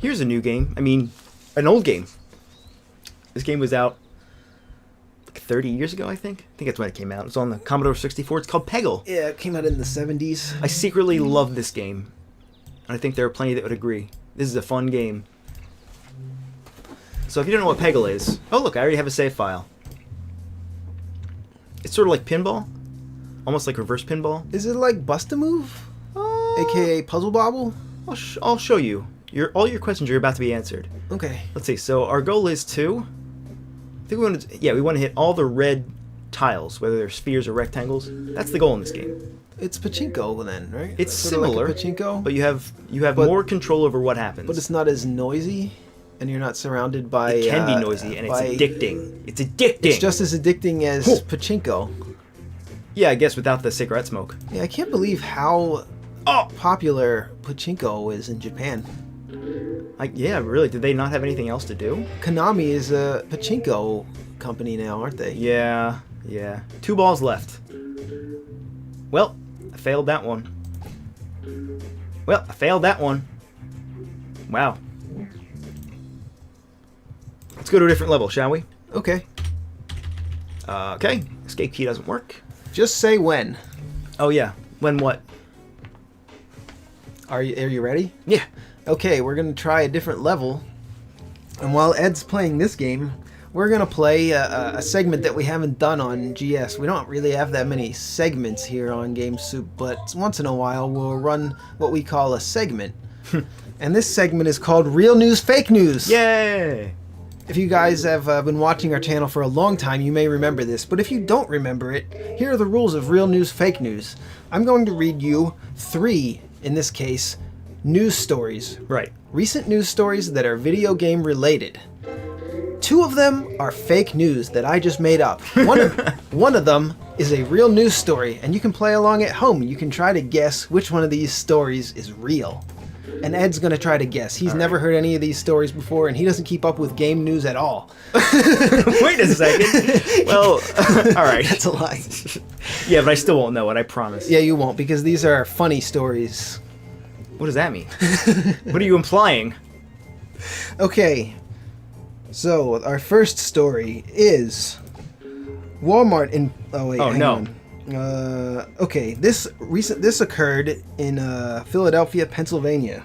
Here's a new game. I mean, an old game. This game was out like 30 years ago, I think. I think that's when it came out. It's on the Commodore 64. It's called Peggle. Yeah, it came out in the 70s. I secretly love this game. And I think there are plenty that would agree. This is a fun game. So if you don't know what Peggle is... Oh, look, I already have a save file. It's sort of like pinball. Almost like reverse pinball. Is it like Bust-A-Move? AKA Puzzle Bobble? I'll show you. All your questions are about to be answered. Okay. Let's see. So our goal is to... I think we want to hit all the red tiles, whether they're spheres or rectangles. That's the goal in this game. It's pachinko then, right? It's sort similar, of like a pachinko, but you have more control over what happens. But it's not as noisy, and you're not surrounded by... It can be noisy, and it's addicting. It's addicting! It's just as addicting as pachinko. Yeah, I guess without the cigarette smoke. Yeah, I can't believe how popular pachinko is in Japan. Yeah, really. Did they not have anything else to do? Konami is a pachinko company now, aren't they? Yeah. 2 balls left. Well, I failed that one. Wow. Let's go to a different level, shall we? Okay. Okay. Escape key doesn't work. Just say when. Oh, yeah. When what? Are you ready? Yeah. Okay, we're going to try a different level. And while Ed's playing this game, we're going to play a segment that we haven't done on GS. We don't really have that many segments here on Game Soup, but once in a while we'll run what we call a segment. And this segment is called Real News, Fake News. Yay! If you guys have been watching our channel for a long time, you may remember this. But if you don't remember it, here are the rules of Real News, Fake News. I'm going to read you 3, in this case, news stories. Right. Recent news stories that are video game related. 2 of them are fake news that I just made up. One of them is a real news story, and you can play along at home. You can try to guess which one of these stories is real. And Ed's going to try to guess. He's never heard any of these stories before, and he doesn't keep up with game news at all. Wait a second. Well, all right. That's a lie. Yeah, but I still won't know it, I promise. Yeah, you won't, because these are funny stories. What does that mean? What are you implying? Okay. So, our first story is Walmart in... Oh, wait, hang on. Okay, this occurred in Philadelphia, Pennsylvania.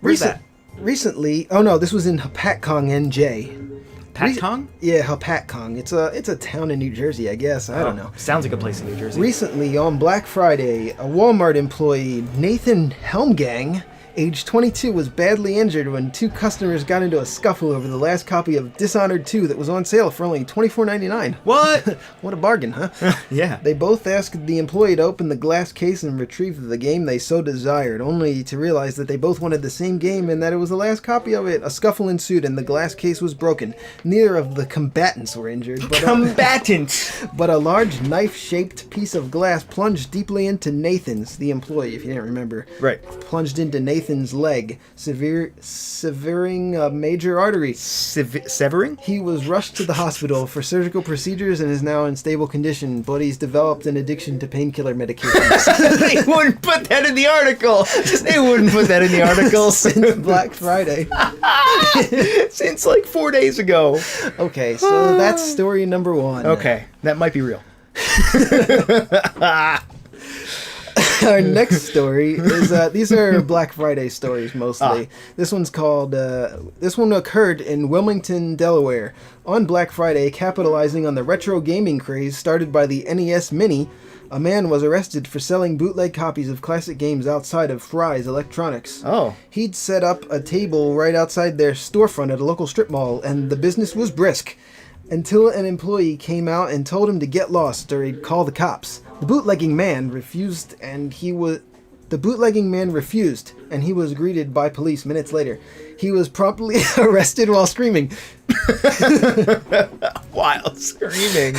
Where's that? Recently... Oh, no, this was in Hapatcong, NJ. Patcong? Yeah, Hapatcong. It's a town in New Jersey, I guess. I don't know. Sounds like a place in New Jersey. Recently, on Black Friday, a Walmart employee, Nathan Helmgang, age 22, was badly injured when 2 customers got into a scuffle over the last copy of Dishonored 2 that was on sale for only $24.99. What? What a bargain, huh? Yeah. They both asked the employee to open the glass case and retrieve the game they so desired, only to realize that they both wanted the same game and that it was the last copy of it. A scuffle ensued and the glass case was broken. Neither of the combatants were injured. But a large knife-shaped piece of glass plunged deeply into Nathan's, the employee, if you didn't remember. Right. Plunged into Nathan's leg, severing a major artery. Severing? He was rushed to the hospital for surgical procedures and is now in stable condition, but he's developed an addiction to painkiller medications. They wouldn't put that in the article. Since Black Friday. Since like 4 days ago. Okay, so that's story number 1. Okay, that might be real. Our next story is, these are Black Friday stories mostly. This one's called, this one occurred in Wilmington, Delaware. On Black Friday, capitalizing on the retro gaming craze started by the NES Mini, a man was arrested for selling bootleg copies of classic games outside of Fry's Electronics. Oh. He'd set up a table right outside their storefront at a local strip mall, and the business was brisk. Until an employee came out and told him to get lost or he'd call the cops. The bootlegging man refused, and he was greeted by police minutes later. He was promptly arrested while screaming. While screaming?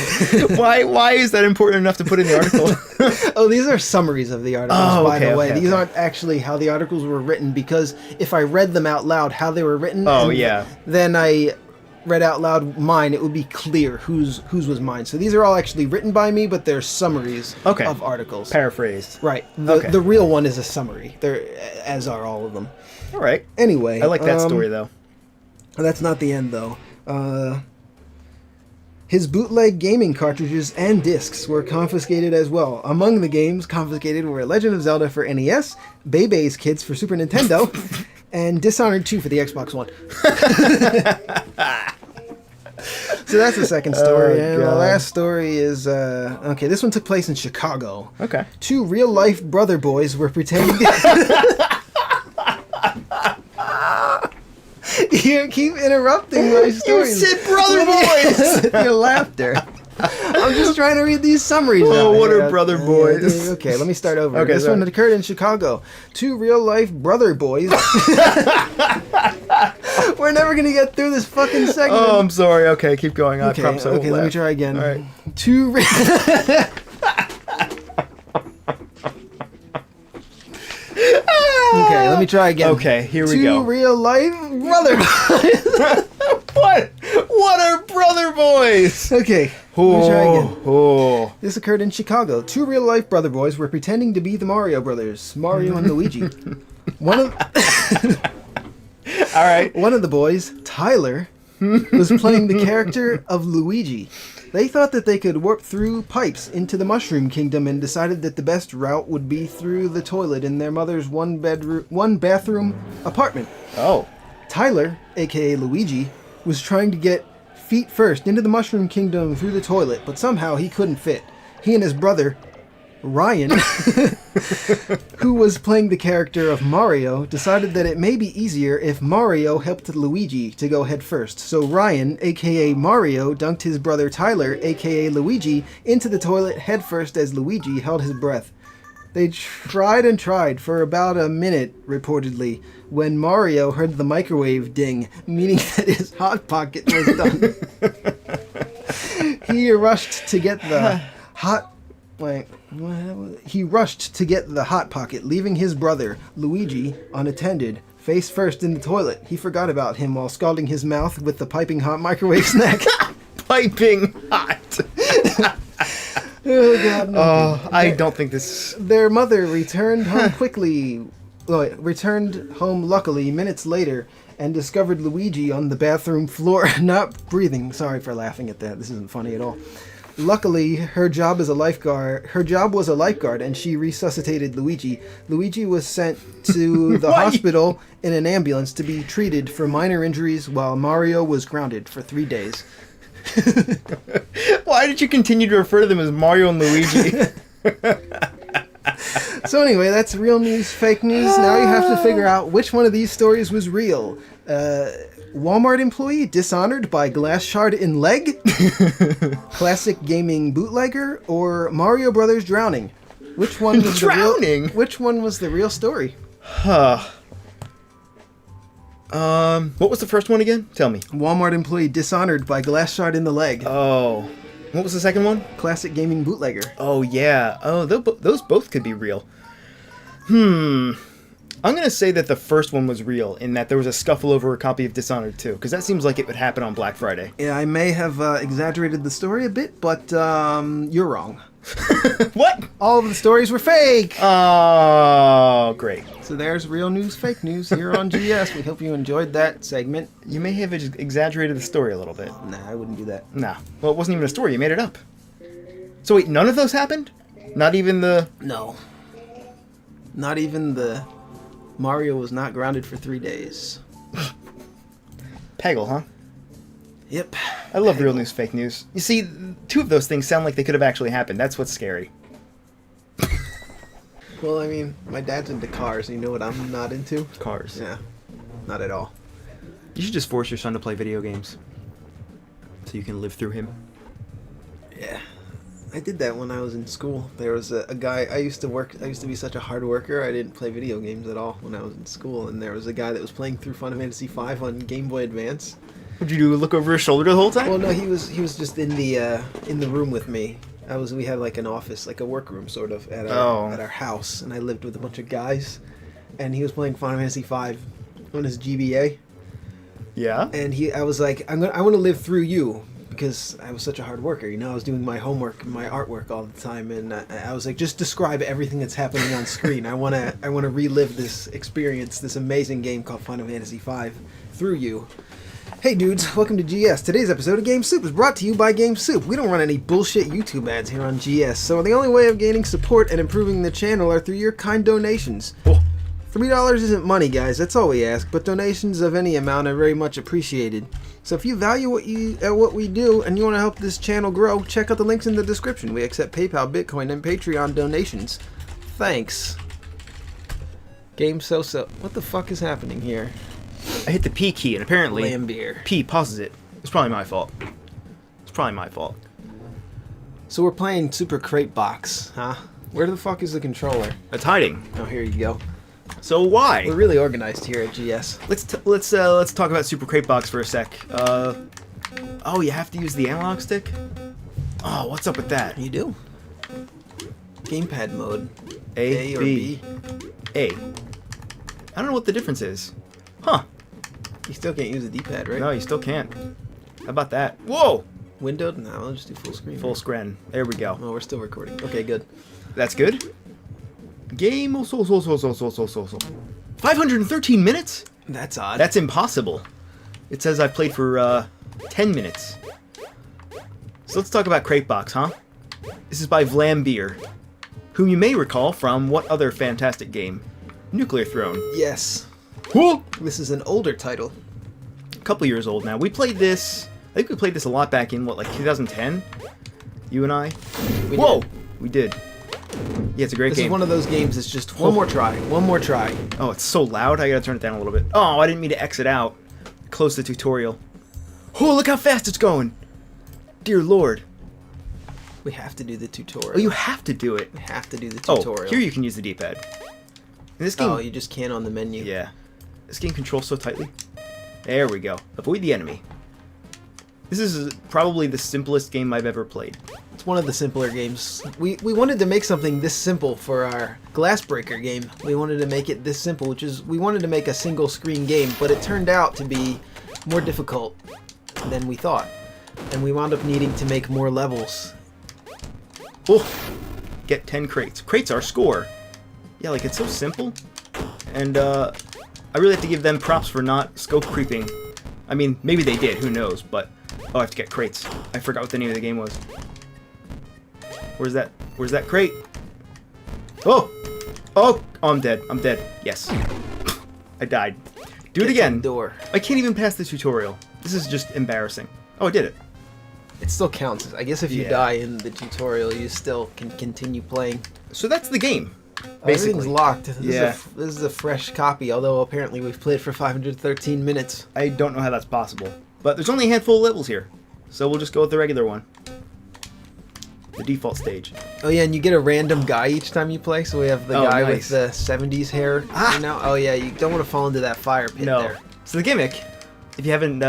Why is that important enough to put in the article? Oh, these are summaries of the articles, by the way. These aren't actually how the articles were written, because if I read them out loud how they were written, then read out loud mine, it would be clear whose was mine. So these are all actually written by me, but they're summaries of articles. Paraphrased. Right. The real one is a summary. As are all of them. All right. Anyway. I like that story, though. That's not the end, though. His bootleg gaming cartridges and discs were confiscated as well. Among the games confiscated were Legend of Zelda for NES, Bebe's Kids for Super Nintendo, and Dishonored 2 for the Xbox One. So that's the second story. And the last story is... okay, this one took place in Chicago. Okay. 2 real-life brother boys were pretending... You keep interrupting my stories. You said brother boys! Your laughter. I'm just trying to read these summaries. Oh, what are brother boys? Okay, let me start over. Okay, this one occurred in Chicago. 2 real-life brother boys. We're never going to get through this fucking segment. Oh, I'm sorry. Okay, keep going. I promise I won't let me laugh. try again. All right. 2 Okay, let me try again. Okay, here we go. 2 real-life brother boys. What are brother boys? Okay, let me try again. Oh. This occurred in Chicago. 2 real-life brother boys were pretending to be the Mario brothers, Mario and Luigi. One of All right. One of the boys, Tyler, was playing the character of Luigi. They thought that they could warp through pipes into the Mushroom Kingdom and decided that the best route would be through the toilet in their mother's one bathroom apartment. Oh. Tyler, aka Luigi, was trying to get feet first into the Mushroom Kingdom through the toilet, but somehow he couldn't fit. He and his brother, Ryan, who was playing the character of Mario, decided that it may be easier if Mario helped Luigi to go head first. So Ryan, aka Mario, dunked his brother Tyler, aka Luigi, into the toilet head first as Luigi held his breath. They tried and tried for about a minute, reportedly, when Mario heard the microwave ding, meaning that his Hot Pocket was done. He rushed to get the Hot Pocket, leaving his brother, Luigi, unattended, face first in the toilet. He forgot about him while scalding his mouth with the piping hot microwave snack. Piping hot. Oh, God, no. Oh, I don't think this... Their mother returned home luckily minutes later and discovered Luigi on the bathroom floor, not breathing. Sorry for laughing at that. This isn't funny at all. Luckily, her job was a lifeguard, and she resuscitated Luigi. Luigi was sent to the hospital in an ambulance to be treated for minor injuries, while Mario was grounded for 3 days. Why did you continue to refer to them as Mario and Luigi? So anyway, that's real news, fake news. Now you have to figure out which one of these stories was real. Walmart employee dishonored by glass shard in leg? Classic gaming bootlegger? Or Mario Brothers drowning? Which one was Drowning? Which one was the real story? What was the first one again? Tell me. Walmart employee dishonored by glass shard in the leg. Oh. What was the second one? Classic gaming bootlegger. Oh, yeah. Oh, those both could be real. I'm going to say that the first one was real, in that there was a scuffle over a copy of Dishonored 2, because that seems like it would happen on Black Friday. Yeah, I may have exaggerated the story a bit, but you're wrong. What? All of the stories were fake! Oh, great. So there's real news, fake news here on GS. We hope you enjoyed that segment. You may have exaggerated the story a little bit. Nah, I wouldn't do that. Nah. Well, it wasn't even a story. You made it up. So wait, none of those happened? Not even the... No. Not even the... Mario was not grounded for 3 days. Peggle, huh? Yep. I love real news, fake news. You see, 2 of those things sound like they could have actually happened. That's what's scary. Well, I mean, my dad's into cars, and you know what I'm not into? Cars. Yeah. Not at all. You should just force your son to play video games. So you can live through him. Yeah. I did that when I was in school. There was a guy, I used to be such a hard worker, I didn't play video games at all when I was in school, and there was a guy that was playing through Final Fantasy V on Game Boy Advance. What'd you do, look over his shoulder the whole time? Well, no, he was just in the room with me. We had like an office, like a workroom sort of at our house, and I lived with a bunch of guys, and he was playing Final Fantasy V on his GBA. Yeah. And I was like, I want to live through you because I was such a hard worker. You know, I was doing my homework and my artwork all the time, and I was like, just describe everything that's happening on screen. I want to relive this experience, this amazing game called Final Fantasy V, through you. Hey dudes, welcome to GS. Today's episode of Game Soup is brought to you by Game Soup. We don't run any bullshit YouTube ads here on GS, so the only way of gaining support and improving the channel are through your kind donations. Oh. $3 isn't money, guys, that's all we ask, but donations of any amount are very much appreciated. So if you value what we do and you want to help this channel grow, check out the links in the description. We accept PayPal, Bitcoin, and Patreon donations. Thanks. Game so-so. What the fuck is happening here? I hit the P key, and apparently Lambier. P pauses it. It's probably my fault. So we're playing Super Crate Box, huh? Where the fuck is the controller? It's hiding. Oh, here you go. So why? We're really organized here at GS. Let's talk about Super Crate Box for a sec. Oh, you have to use the analog stick? Oh, what's up with that? You do. Gamepad mode. A, or B. A. I don't know what the difference is. Huh. You still can't use the D-pad, right? No, you still can't. How about that? Whoa! Windowed? No, I'll just do full screen. Full screen. There we go. Oh, we're still recording. Okay, good. That's good. Game 513 minutes? That's odd. That's impossible. It says I played for 10 minutes. So let's talk about Crate Box, huh? This is by Vlambeer, whom you may recall from what other fantastic game? Nuclear Throne. Yes. Whoa! This is an older title. A couple years old now. We played this. I think we played this a lot back in, what, like 2010? You and I? Whoa! We did. Yeah, it's a great game. This is one of those games that's just one more try. Oh, it's so loud. I gotta turn it down a little bit. Oh, I didn't mean to exit out. Close the tutorial. Oh, look how fast it's going. Dear Lord. We have to do the tutorial. Oh, you have to do it. We have to do the tutorial. Oh, here you can use the D-pad. In this game... Oh, you just can't on the menu. Yeah. This game controls so tightly. There we go. Avoid the enemy. This is probably the simplest game I've ever played. It's one of the simpler games. We wanted to make something this simple for our Glassbreaker game. We wanted to make it this simple, which is we wanted to make a single screen game, but it turned out to be more difficult than we thought. And we wound up needing to make more levels. Oh! Get 10 crates. Crates are score. Yeah, like it's so simple. And I really have to give them props for not scope creeping. I mean, maybe they did, who knows, but... Oh, I have to get crates. I forgot what the name of the game was. Where's that crate? Oh! Oh! Oh, I'm dead. I'm dead. Yes. I died. Do it again. Door. I can't even pass the tutorial. This is just embarrassing. Oh, I did it. It still counts. I guess if you die in the tutorial, you still can continue playing. So that's the game. Basically. Everything's locked. This is a fresh copy, although apparently we've played for 513 minutes. I don't know how that's possible. But there's only a handful of levels here. So we'll just go with the regular one. The default stage. Oh yeah, and you get a random guy each time you play. So we have the guy nice. with the 70s hair. You know? Oh yeah, you don't want to fall into that fire pit there. So the gimmick, if you haven't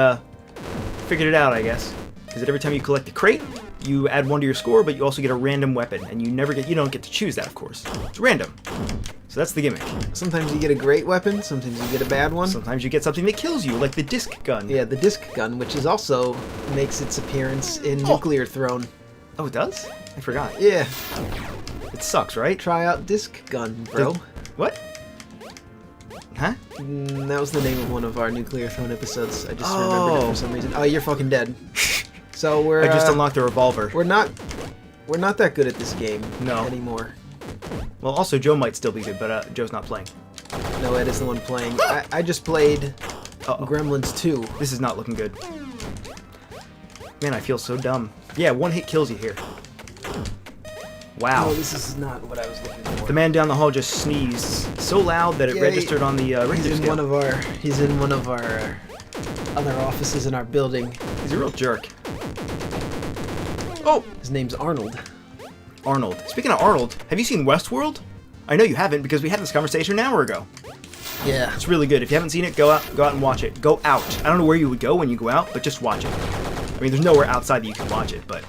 figured it out, I guess, is that every time you collect a crate, you add 1 to your score, but you also get a random weapon, and you don't get to choose that, of course. It's random. So that's the gimmick. Sometimes you get a great weapon, sometimes you get a bad one. Sometimes you get something that kills you, like the disc gun. Yeah, the disc gun, which is also makes its appearance in Nuclear Throne. Oh, it does? I forgot. Yeah. It sucks, right? Try out disc gun, bro. What? Huh? That was the name of one of our Nuclear Throne episodes. I just remembered it for some reason. Oh, you're fucking dead. So we're. I just unlocked a revolver. We're not that good at this game anymore. Well, also Joe might still be good, but Joe's not playing. No, Ed is the one playing. I just played Gremlins 2. This is not looking good. Man, I feel so dumb. Yeah, one hit kills you here. Wow. No, this is not what I was looking for. The man down the hall just sneezed so loud that it registered on the Richter scale. He's in one of our other offices in our building. He's a real jerk. Oh! His name's Arnold. Arnold. Speaking of Arnold, have you seen Westworld? I know you haven't because we had this conversation an hour ago. Yeah. It's really good. If you haven't seen it, go out and watch it. Go out. I don't know where you would go when you go out, but just watch it. I mean, there's nowhere outside that you can watch it, but...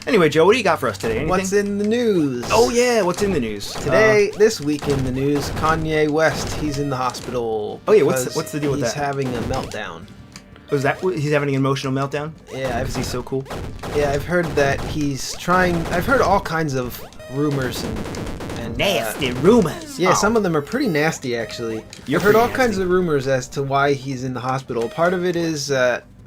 Anyway, Joe, what do you got for us today? Anything? What's in the news? Oh, yeah, what's in the news? Today, this week in the news, Kanye West, he's in the hospital. Oh, yeah, what's the deal with that? He's having a meltdown. Was that he's having an emotional meltdown? Yeah, Because he's so cool. I've heard that he's trying. I've heard all kinds of rumors and Nasty rumors. Yeah, Oh. some of them are pretty nasty, actually. You're I've heard pretty all kinds nasty. of rumors as to why he's in the hospital. Part of it is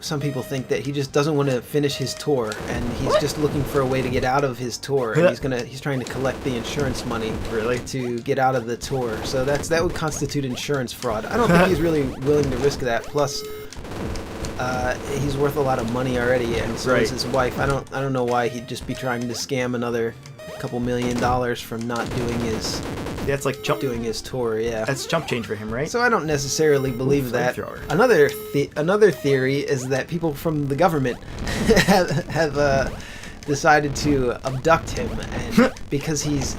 some people think that he just doesn't want to finish his tour, and he's just looking for a way to get out of his tour. And he's trying to collect the insurance money Really? to get out of the tour. So that would constitute insurance fraud. I don't think he's really willing to risk that. Plus, he's worth a lot of money already, and so Right. is his wife. I don't know why he'd just be trying to scam another couple $1 million from not doing That's like chump. doing his tour. Yeah. That's chump change for him, right? So I don't necessarily believe that. flamethrower. Another theory is that people from the government have decided to abduct him, and because he's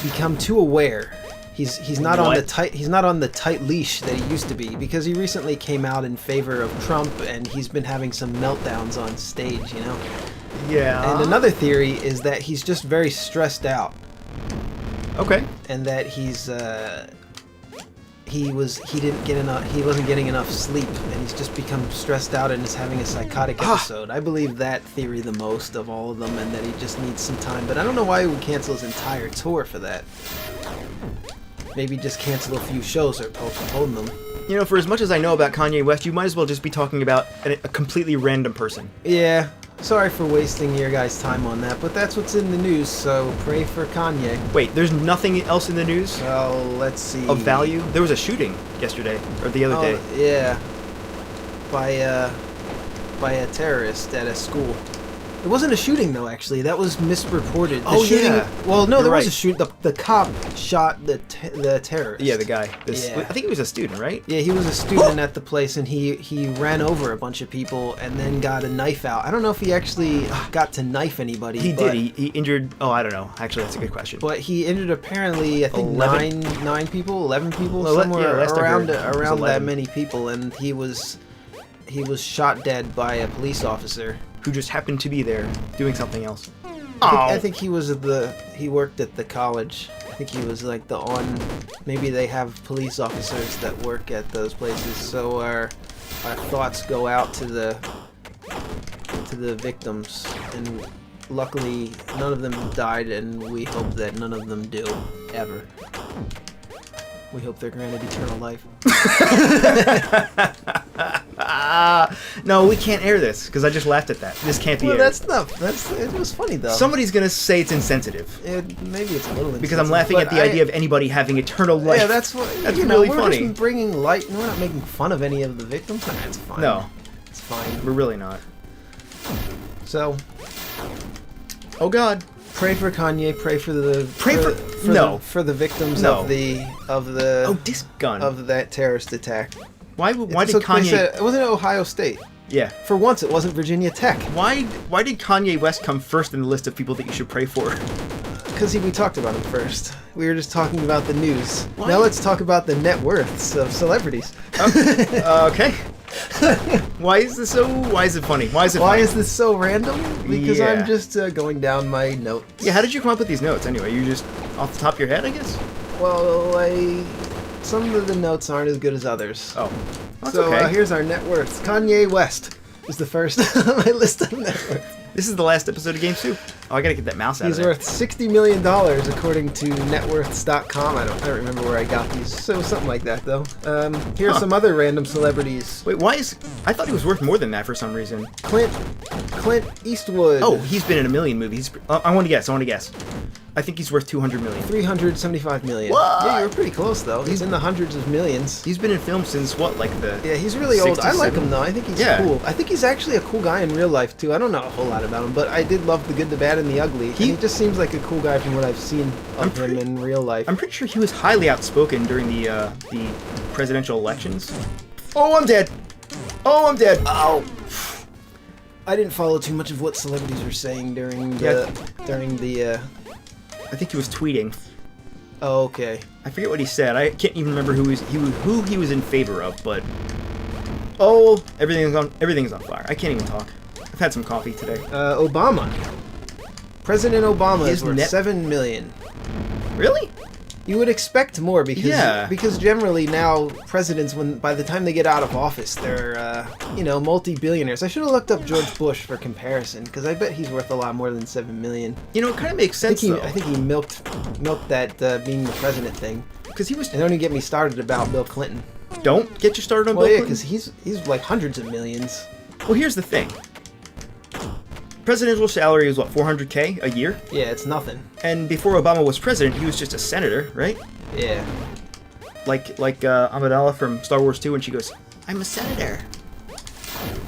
become too aware. He's not on the tight leash that he used to be, because he recently came out in favor of Trump, and he's been having some meltdowns on stage, you know. Yeah. And another theory is that he's just very stressed out, Okay. and that he wasn't getting enough sleep, and he's just become stressed out and is having a psychotic episode. I believe that theory the most of all of them, and that he just needs some time. But I don't know why he would cancel his entire tour for that. Maybe just cancel a few shows or postpone them. You know, for as much as I know about Kanye West, you might as well just be talking about a completely random person. Yeah, sorry for wasting your guys' time on that, but that's what's in the news, so pray for Kanye. Wait, there's nothing else in the news Well, let's see. of value? There was a shooting yesterday, or the other day. Yeah. By a terrorist at a school. It wasn't a shooting, though, actually. That was misreported. The shooting, yeah. Well, no, You're there was right. a shoot. The cop shot the terrorist. Yeah, the guy. Yeah. I think he was a student, right? Yeah, he was a student at the place, and he ran over a bunch of people and then got a knife out. I don't know if he actually got to knife anybody. He but, did. He injured... Oh, I don't know. Actually, that's a good question. But he injured apparently, I think 11? nine people, 11 people, Well, somewhere yeah, last I around heard, it was around that 11. many people, and he was shot dead by a police officer. Who just happened to be there doing something else. I think he worked at the college. I think he was like maybe they have police officers that work at those places. So our thoughts go out to the victims, and luckily none of them died, and we hope that none of them do ever. We hope they're granted eternal life. No, we can't air this, because I just laughed at that. This can't be Well, aired. it was funny though. Somebody's gonna say it's insensitive. Maybe it's a little Because I'm insensitive, laughing at but the idea of anybody having eternal life. Yeah, that's what. That's you know, really we're funny. Just bringing light. We're not making fun of any of the victims. It's fine. No. It's fine. We're really not. So, Oh God. pray for Kanye. Pray for the. No. For the victims No. of the. Oh, disc gun. Of that terrorist attack. Why did took place Kanye... at, wasn't it Ohio State? Yeah. For once, it wasn't Virginia Tech. Why did Kanye West come first in the list of people that you should pray for? Because we talked about him first. We were just talking about the news. Why? Now let's talk about the net worths of celebrities. Okay. Why is it funny? Why is it Why funny? is this so random? Because Yeah. I'm just going down my notes. Yeah, how did you come up with these notes anyway? You just off the top of your head, I guess? Well, some of the notes aren't as good as others. Oh. That's So okay. here's our net worths. Kanye West is the first on my list of net worth. This is the last episode of Game Soup. Oh, I gotta get that mouse out He's of there. worth $60 million according to networths.com. I don't remember where I got these. So something like that though. Here's some other random celebrities. Wait, I thought he was worth more than that for some reason. Clint Eastwood. Oh, he's been in a million movies. I want to guess. I think he's worth 200 million. 375 million. What? Yeah, you were pretty close though. He's in the hundreds of millions. He's been in films since what, like the... Yeah, he's really old. I like 67? him though. I think he's Yeah. cool. I think he's actually a cool guy in real life too. I don't know a whole lot about him, but I did love The Good, the Bad, and the Ugly. And he just seems like a cool guy from what I've seen of him in real life. I'm pretty sure he was highly outspoken during the presidential elections. Oh, I'm dead. Oh. I didn't follow too much of what celebrities were saying during the I think he was tweeting. Oh, okay. I forget what he said. I can't even remember who he was in favor of, but... Oh, everything's on fire. I can't even talk. I've had some coffee today. Obama. President Obama His is worth net- $7 million. Really? You would expect more because Yeah. because generally now presidents, by the time they get out of office, they're multi-billionaires. I should have looked up George Bush for comparison because I bet he's worth a lot more than $7 million. You know, it kind of makes sense though. I think he milked that being the president thing. Because he was. And don't even get me started about Bill Clinton. Don't get you started on Well, Bill yeah, Clinton. because he's like hundreds of millions. Well, here's the thing. Presidential salary is what, $400K a year? Yeah, it's nothing. And before Obama was president, he was just a senator, right? Yeah. Like Amidala from Star Wars 2 when she goes, "I'm a senator."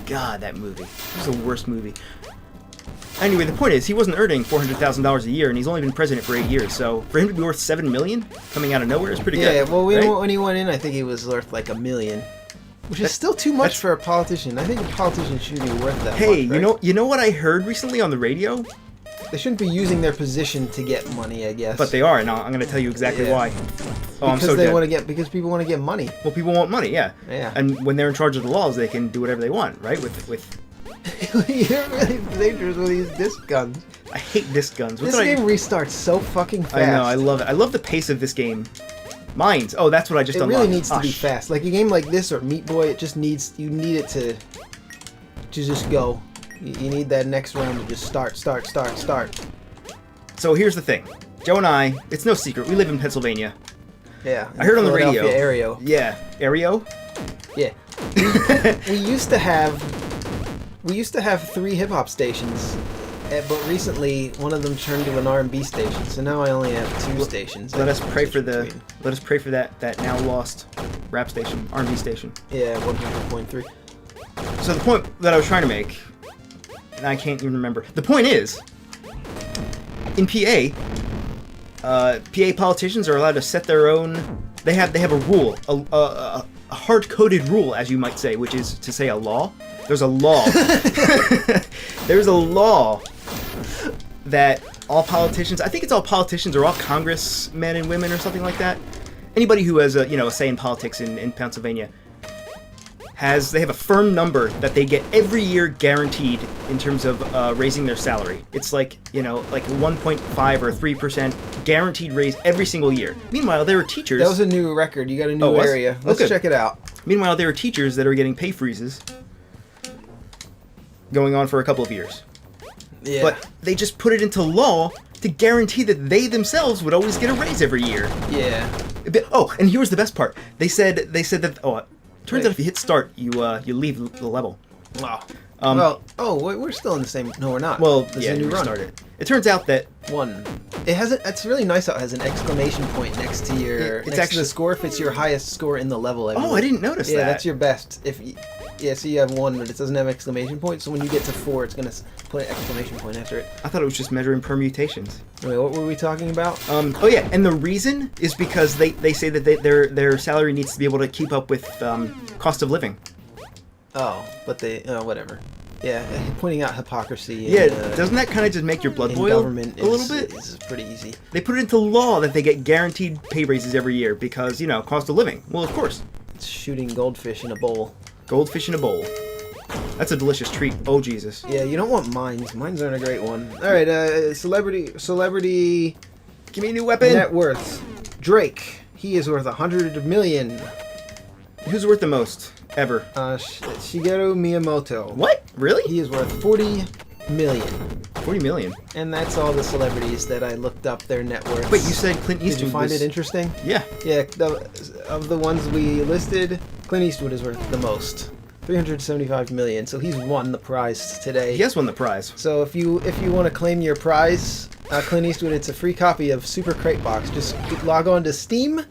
God, that movie. It was the worst movie. Anyway, the point is, he wasn't earning $400,000 a year, and he's only been president for 8 years. So for him to be worth $7 million coming out of nowhere is pretty good. Yeah, well, right? when he went in, I think he was worth like $1 million. Which is still too much for a politician. I think a politician shouldn't be worth that Hey, much, right? you know what I heard recently on the radio? They shouldn't be using their position to get money, I guess. But they are, and I'm going to tell you exactly Yeah. why. Oh, I'm so dead. Because people want to get money. Well, people want money, yeah. Yeah. And when they're in charge of the laws, they can do whatever they want, right? With You're really dangerous with these disc guns. I hate disc guns. This game restarts so fucking fast. I know, I love it. I love the pace of this game. Mines. Oh, that's what I just It unlocked. really needs to be sh- fast. Like a game like this or Meat Boy, it just needs you need it to just go. You need that next round to just start. So here's the thing. Joe and I, it's no secret, we live in Pennsylvania. Yeah. I heard on the radio. Philadelphia area. Yeah. Aereo? Yeah. We used to have 3 hip hop stations, but recently one of them turned to an R&B station. So now I only have 2 stations. Let us pray for that now lost rap station, R&B station. Yeah, 100.3. So the point that I was trying to make, and I can't even remember. The point is, in PA politicians are allowed to set their own. They have a rule, a hard-coded rule, as you might say, which is to say a law. There's a law. There's a law that all politicians, I think it's all politicians or all congressmen and women or something like that. Anybody who has a say in politics in Pennsylvania they have a firm number that they get every year guaranteed in terms of raising their salary. It's like 1.5 or 3% guaranteed raise every single year. Meanwhile, there are teachers. That was a new record. You got a new area. Let's check it out. Meanwhile, there are teachers that are getting pay freezes going on for a couple of years. Yeah. But they just put it into law to guarantee that they themselves would always get a raise every year. Yeah. Oh, and here's the best part. They said that turns out if you hit start, you leave the level. Wow. We're still in the same. No, we're not. Well, There's yeah, a new you run. started. It turns out that It has it's really nice how it has an exclamation point next to your It's next actually to the score if it's your highest score in the level. I didn't notice that. Yeah, that's your best. So you have 1, but it doesn't have exclamation point. So when you get to 4, it's gonna put an exclamation point after it. I thought it was just measuring permutations. Wait, what were we talking about? And the reason is because they say that their salary needs to be able to keep up with cost of living. Oh, but whatever. Yeah, pointing out hypocrisy. Yeah, doesn't that kind of just make your blood boil government a little bit? Is pretty easy. They put it into law that they get guaranteed pay raises every year because, cost of living. Well, of course. It's shooting goldfish in a bowl. Goldfish in a bowl. That's a delicious treat. Oh, Jesus. Yeah, you don't want mines. Mines aren't a great one. All right, celebrity. Give me a new weapon. Net worth. Drake. He is worth $100 million. Who's worth the most ever? Shigeru Miyamoto. What? Really? He is worth $40 million. 40 million. And that's all the celebrities that I looked up their net worth. Wait, you said Clint Eastwood. Did you find it interesting? Yeah. Yeah. Of the ones we listed, Clint Eastwood is worth the most. $375 million. So he's won the prize today. He has won the prize. So if you want to claim your prize, Clint Eastwood, it's a free copy of Super Crate Box. Just log on to Steam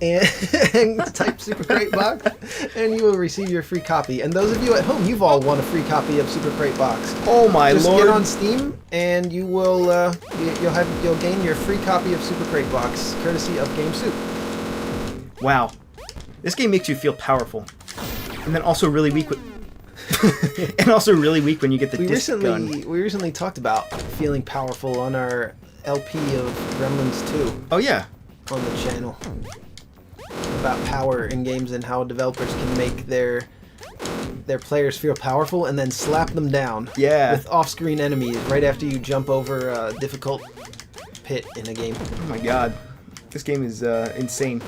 and type Super Crate Box, and you will receive your free copy. And those of you at home, you've all won a free copy of Super Crate Box. Oh my lord! Just get on Steam, and you will you'll gain your free copy of Super Crate Box, courtesy of Game Soup. Wow, this game makes you feel powerful, and then also really weak. And also really weak when you get the disc gun. We recently talked about feeling powerful on our LP of Gremlins 2. Oh yeah, on the channel. About power in games and how developers can make their players feel powerful and then slap them down. Yeah. With off-screen enemies right after you jump over a difficult pit in a game. Oh my god. This game is insane.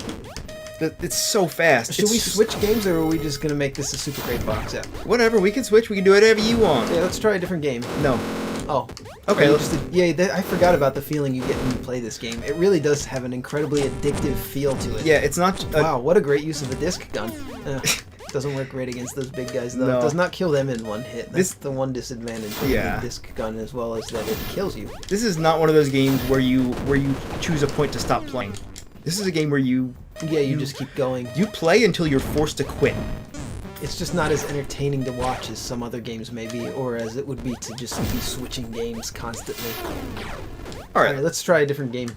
It's so fast. Should we switch games, or are we just gonna make this a super great box set? Whatever, we can switch. We can do whatever you want. Yeah, let's try a different game. No. Oh. Okay. I forgot about the feeling you get when you play this game. It really does have an incredibly addictive feel to it. Yeah, it's not. Wow, what a great use of a disc gun. Doesn't work great against those big guys, though. No. It does not kill them in one hit. That's the one disadvantage of the disc gun, as well as that it kills you. This is not one of those games where you choose a point to stop playing. This is a game where you just keep going. You play until you're forced to quit. It's just not as entertaining to watch as some other games may be, or as it would be to just be switching games constantly. All right, let's try a different game.